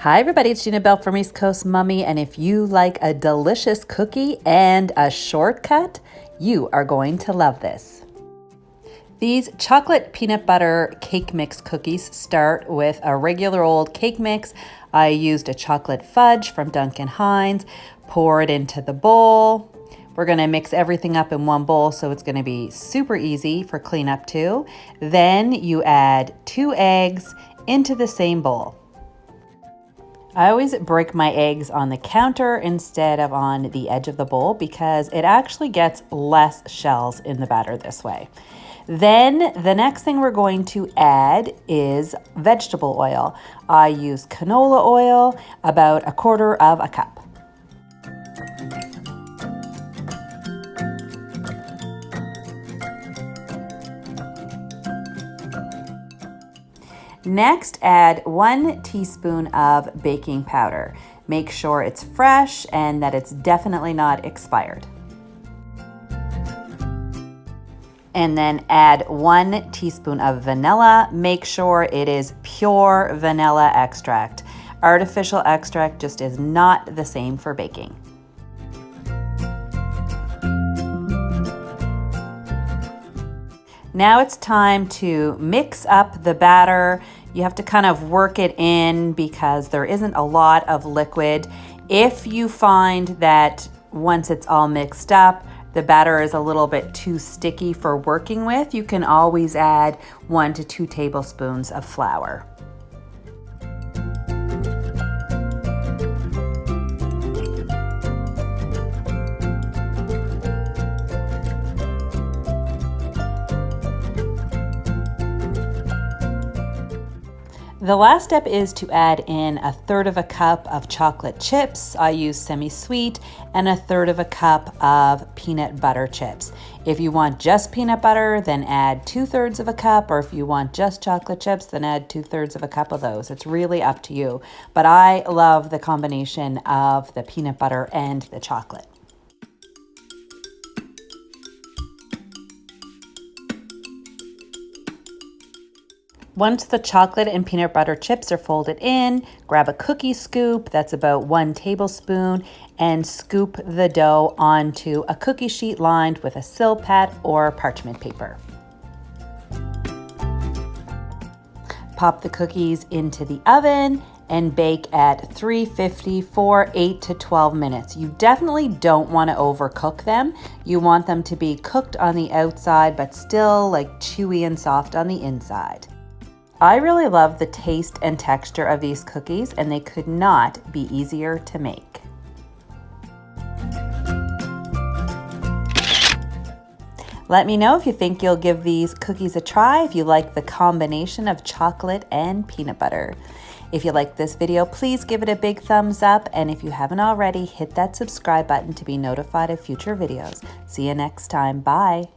Hi everybody, it's Gina Bell from East Coast Mummy, and if you like a delicious cookie and a shortcut, you are going to love this. These chocolate peanut butter cake mix cookies start with a regular old cake mix. I used a chocolate fudge from Duncan Hines, pour it into the bowl. We're gonna mix everything up in one bowl, so it's gonna be super easy for cleanup too. Then you add 2 eggs into the same bowl. I always break my eggs on the counter instead of on the edge of the bowl because it actually gets less shells in the batter this way. Then the next thing we're going to add is vegetable oil. I use canola oil, about 1/4 cup. Next, add 1 teaspoon of baking powder. Make sure it's fresh and that it's definitely not expired. And then add 1 teaspoon of vanilla. Make sure it is pure vanilla extract. Artificial extract just is not the same for baking. Now it's time to mix up the batter. You have to kind of work it in because there isn't a lot of liquid. If you find that once it's all mixed up, the batter is a little bit too sticky for working with, you can always add 1 to 2 tablespoons of flour. The last step is to add in 1/3 cup of chocolate chips. I use semi-sweet, and 1/3 cup of peanut butter chips. If you want just peanut butter, then add 2/3 cup, or if you want just chocolate chips, then add 2/3 cup of those. It's really up to you, but I love the combination of the peanut butter and the chocolate. Once the chocolate and peanut butter chips are folded in, grab a cookie scoop, that's about 1 tablespoon, and scoop the dough onto a cookie sheet lined with a Silpat or parchment paper. Pop the cookies into the oven and bake at 350 for 8 to 12 minutes. You definitely don't want to overcook them. You want them to be cooked on the outside, but still like chewy and soft on the inside. I really love the taste and texture of these cookies, and they could not be easier to make. Let me know if you think you'll give these cookies a try, if you like the combination of chocolate and peanut butter. If you like this video, please give it a big thumbs up, and if you haven't already, hit that subscribe button to be notified of future videos. See you next time. Bye.